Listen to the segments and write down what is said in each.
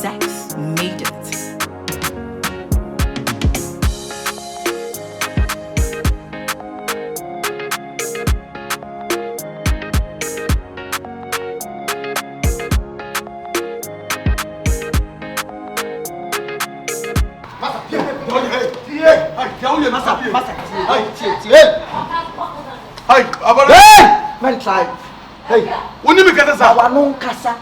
sex made it. Man try. Hey, when you make us a one casa,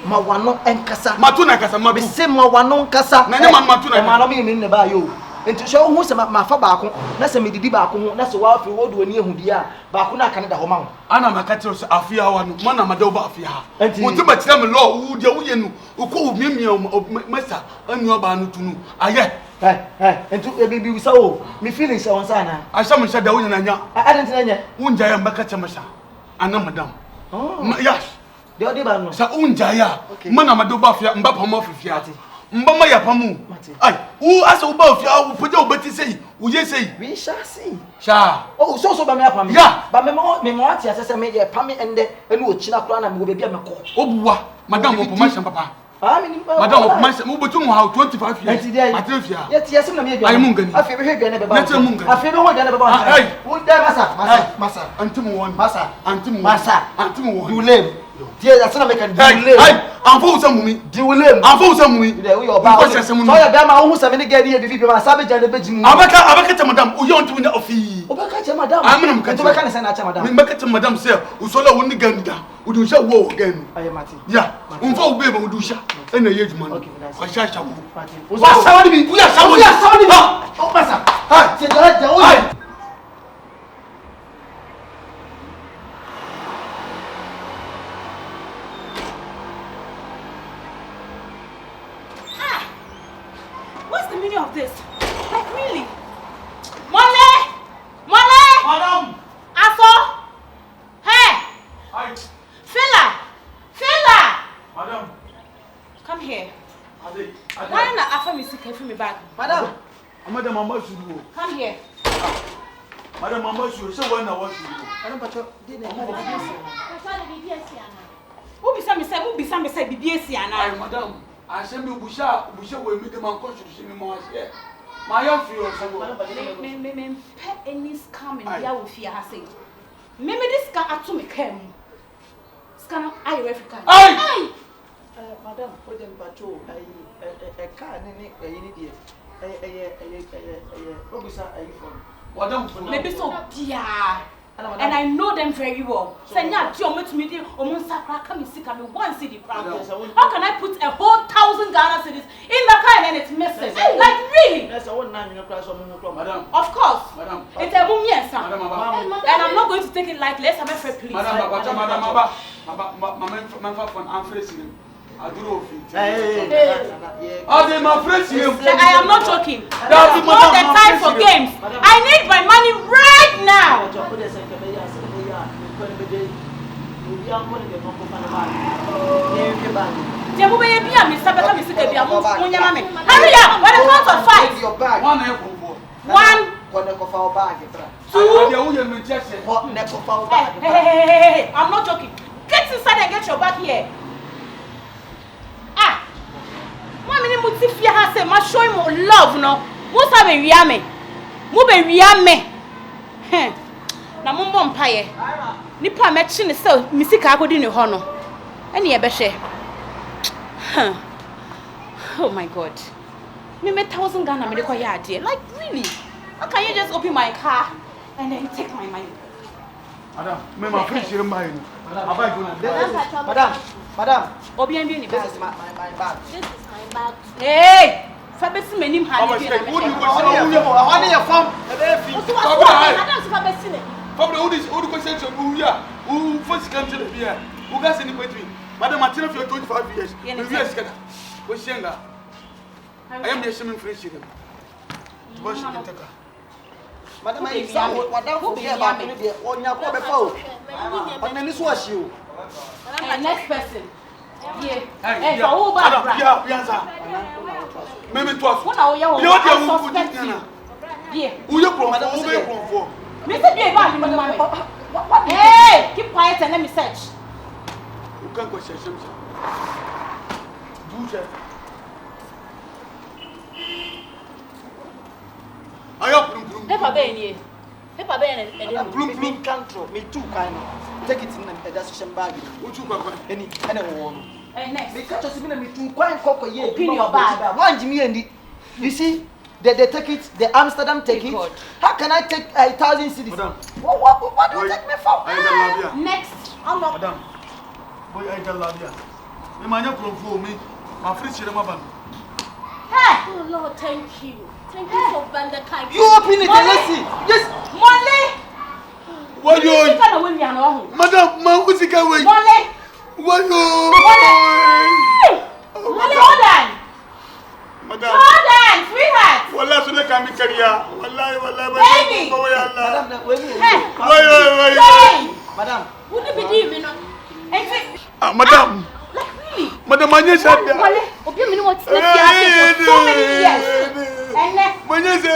Mawano and Casa, Matuna Casa, Mabi Sima Wanon Casa, Nana Matuna, Malami in the Bayou. And to show who's my Fabaco, that's a Midibaco, that's a wild you would near Hudia, Bakuna Canada Homa. Anna Macatos, Afia, Mana Madoba Afia. And you too much time law, who called me or Messa, and your Banutunu. And to baby so, me feelings on Sana. I summoned Shadowina. I didn't know. Unjaya Macachamasa, Anna Madame. Oh, yes. The other man, Sa Unjaya, Mana Madoba, Mbapa Mofiati. Mbama ya pamu. Ay, who as above you put your betty say, would you say? We shall see. Sha. Oh, so by me upon me. Yeah, but Memoti as I made a pammy and the China plan and will be a maco. Oh, Madame of Commercial Papa. Madame of Commercial, move to how 25 years. Yes, I'm Mungan. I feel behavior never about Mungan. I feel no never about. Hey, would there, Massa, Antum one, Massa, Antum, you live. Dear, that's not making live. I'm for some me. Do you live? I'm for some me. There we are. So I got my own 70 get here. If you are savage and the bedroom. Abaka, madam, we want to win the fee. Obaka, madam. I'm going to send out madam. Make it madam, sir. Usola won the gun down. Would you shall war again? I am Martin. Yeah, for baby would do shot. And the age man. I shall show. We are sorry. Oh, Massa. Hi, of this. Like really? Mole! Madam! Aso! Hey! Hi! Fila! Madam! Come here. Why not after me sick me back? Madam! Madam, I'm about to do. Come here. Madam, I'm about to. So when I want to do. Madam, but you didn't have a Who be some say BBS and Madam. I send you Busha will meet them on constitution more here. My own feel pet any scam and there will fear her say. Maybe this car at to me came. Scan I African. Madam, put them patrol a car and maybe so dear. And I know them very well. Senya, you met me there. Omunsakra come sick me 1 city crown. How can I put a whole 1,000 Ghana cedis in the car and it's missing? Like really? That's a 1 9 madam. Of course. Madam. It's a woman, yes, and I'm not going to take it like let's have a fair please. Madam, I'm facing him. I do know it. I am not joking. There's not the time for games. I need my money right now. Hurry up! When it comes to fight. 1, 2. Hey, I'm not joking. Get inside and get your bag here. Mami mutifia ha say ma show him love no. Musa be wia me. Mu be wia me. Na mo mbom paye. Nipa me chi ne say misika akodi ne ho no. Ene ye be hwe. Oh my god. Me 1,000 Ghana me dey call ya ade. Like really? How can you just open my car and then take my money? Madam, me ma free share my. Madam. Obian bi ni this is my bag. This is my bag. Hey! Fabesi menim ha ni bi na me. I want your farm. Madam Fabesi ne. Fabri who question who first come to the beer. Who gas in between. Madam Martina for 25 years. We are scared. We shenga. I am the same free share. What should you take? Madam, I saw what that will be about me. On your cover phone. On this was you. Next person. Hey, for who back? Maybe to us. What are you suspect you? Yeah. Who you from for? Mr. J, what? Hey, keep quiet and let me search. You can't question something. Do check. Paper Bay. Paper Bay and Bloom control. Me too kind. Take it in a decision bag. What you got? Any one. and next. Me catch us me too quite cock a year. Opinion bag. One Jimmy and you see. They take it, the Amsterdam take it. How can I take 1,000 cities? Madam. What do you take me for? Next. Madam. Boy, I tell Labia. The man you come for me. My free share my band. Hey! Oh Lord, thank you. Thank you for Vanderkite. You open it and let's see. Yes. Molly! What you? Madam, man, what's the guy way? Molly! What you? Molly, hold on! Madam. Hold on, sweetheart! Wallah, so they can be career. Wallahi, Baby! Madam, wait. Wait. Madam. would you be doing me? Madam. Like really? Madam, I just said that. Molly, open me what's next year for so many years. And next, When you say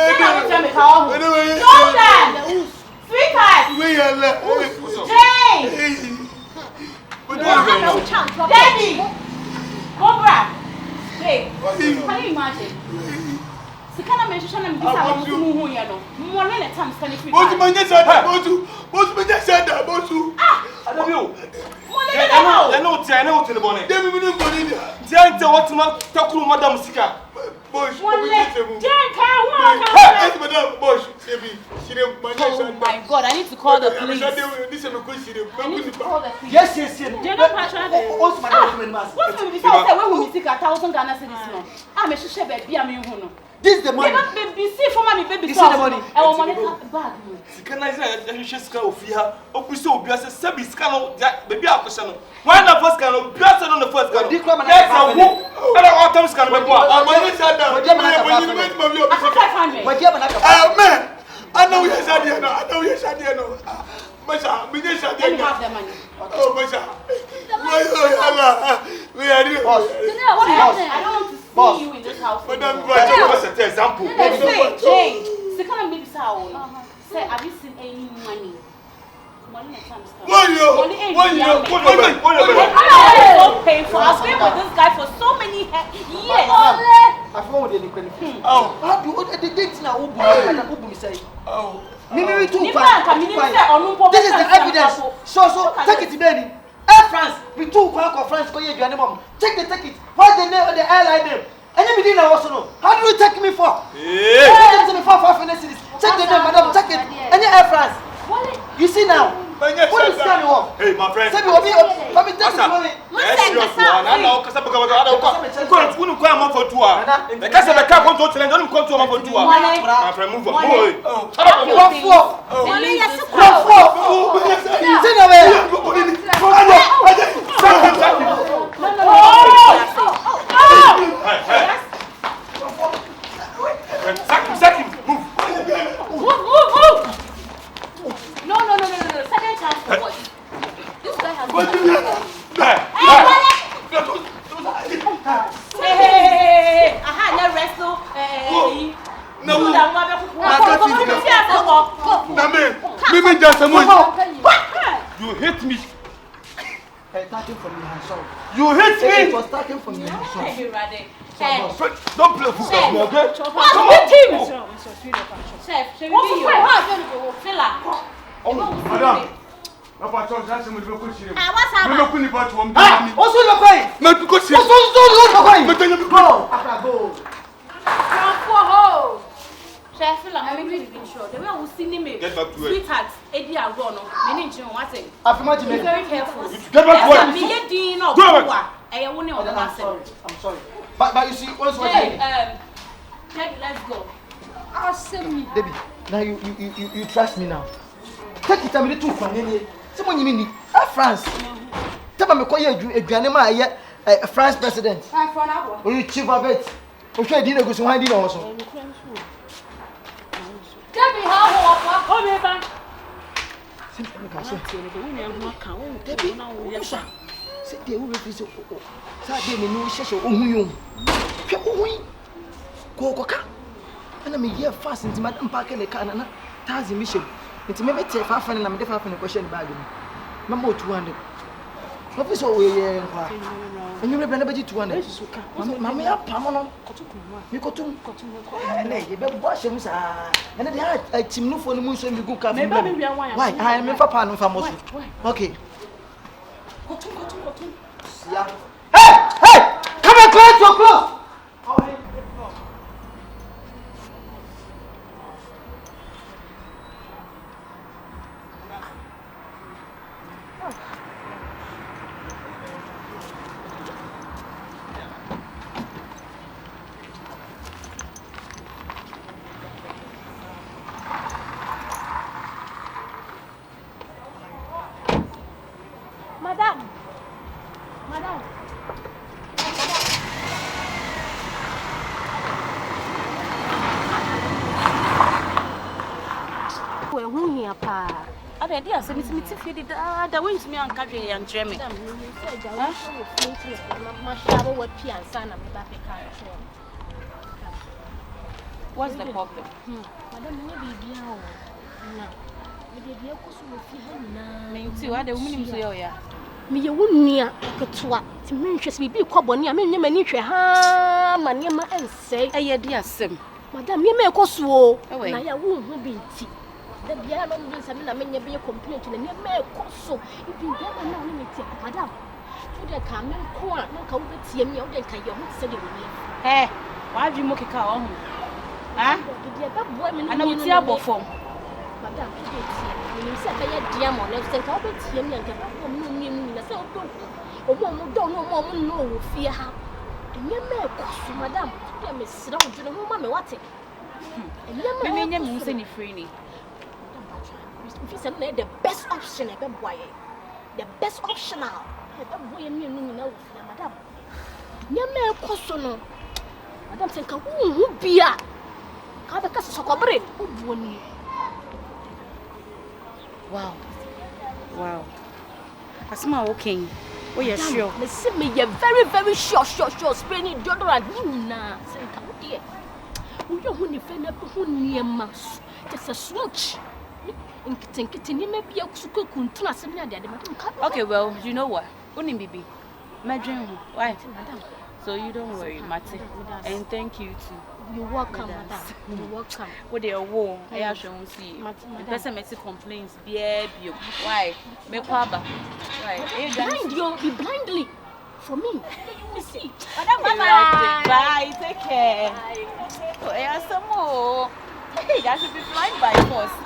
hold on! Sweetheart! Jane! No chance. Daddy! Cobra! Wait, can you imagine? The kind of mention I'm doing, more than a time standing free. Both men just said that. Both men just said that. Both you. I don't know. I know to the bonnet. They will not go in there. Tiens, what to talk to Madame Sika. Boys, Madam Bosch, oh my God, I need to call the police. I need to call the police. Yes. They're not passionate. What's my document? What's my business? When we seek 1,000 Ghana cedis, I'm a share baby. I'm you. This is the money. Baby, see for my baby. You see the money? I want money bag. Can I say you should go fear? Oh, we saw Bias Sabi Scano, baby, our question. Why not first Scano? Bias on the first Scano. That's a whoop. And our time Scano. I'm going to say that. Man, I know you're Shadiano. I know you're Shadiano. Masha, we just Let me have the money. Oh, Masha. We are here. What happened? I don't want to see you in this house. Madam, what's an example? Say, Jane, second baby sound. Say, have you seen any money? Money at times. What you? I'm so painful. I've been with this guy for so many years. I found the credit. Oh, how do the dates now? Who say? Oh. Maybe too This is the evidence. So take it, baby. Air France, we too quick for France. Go here, your take the ticket. What's the name of the airline name? Anybody know also know? How do you take me for? Take me for finances. Check the name, madam. Check it. Any Air France. You see now. What is that? Hey, my friend. Say me, let me take the money. I know, because I'm going to come for 2 hours. The case of the car control challenge, don't come to for 2 hours. My friend, move on. Sack him, move. No. Second chance for what? This guy has Hey, I had no wrestle. You hate me. Starting from your hand, You hate me. It was starting from your hand. Don't play football, okay? Come on. Chef, should we be you? Madam. Papa Charles, that's me go kushire. what's happening? Me no kuni ba to am. Also the coin. Me to kushire. Me tell you go. Go. Chef, I'm really sure. The way I was seeing me, Get back to it. sweetheart, Eddie and Ron, meaning you want it. Be Very careful. Get back to it. Me get doing no. I won't know. I'm sorry. But you see, once Hey, Debbie, let's go. Awesome. Debbie, now you trust me now. Take it a minute to find someone you mean France. Tell me call you a grandma France president. Or you chief of it. Okay, dinner goes one dinner also. Debbie, how Say they will be so. Say they know she's so. Go. And I'm here fast into Madam Parker the can and Tazi mission. It's maybe take 500 and I'm definitely question bag. Number 200. Office we and you never be 200. Mamma, Pamon, you got to wash him, and they had a team for the moon, so you go come. Why? I am in Papa from okay. Hey! Come and close your clothes! Dia se mi tifi di da went me an kadwe yan dreme. What's the problem? Madam, maybe dia o. Na. Me dia ko so wo fi ha na. Me nti wa de wo minim so ya. Me ye wonnua ketewa. Ti me nhwe se bibi kwobone a me nnye mani hwe ha ma ne ma ense. Eye dia sem. Madam, me me ko so o. Na ya wo hu bi nti. The piano means I'm not a be a complaint and a so if you never know me, madam. To the coming corn, no come with me, or they can you say to me. Eh, why do you mock a cow? Ah, women, and I will see about form. Madam, you said I had diamond, let's take over to him and get up me in a cell. Oh, don't know more, no fear how. And you may cost, madam. Let me sit down to the woman, what's it? And you may say free. If you the best option, the best option now. Madam. Yamma Cosono. Madam said, who be a Cabacas Socobre? Wow. Wow. As my walking. Oh, yes, sure. Listen, me, you're very short, spending deodorant. Nah, say, dear. We don't want to find out who near mass. Just a switch. Okay, well, you know what? Only baby. My dream. Why? So you don't worry, Matty. And thank you too. You're welcome, madam. You're welcome. What they are warm. I actually see. The person makes complaints. Be why? Me kwaba. Why? Be blindly. For me. You see. Madam, bye. Take care. Bye. Oh, some more. Hey, that should be blind by force.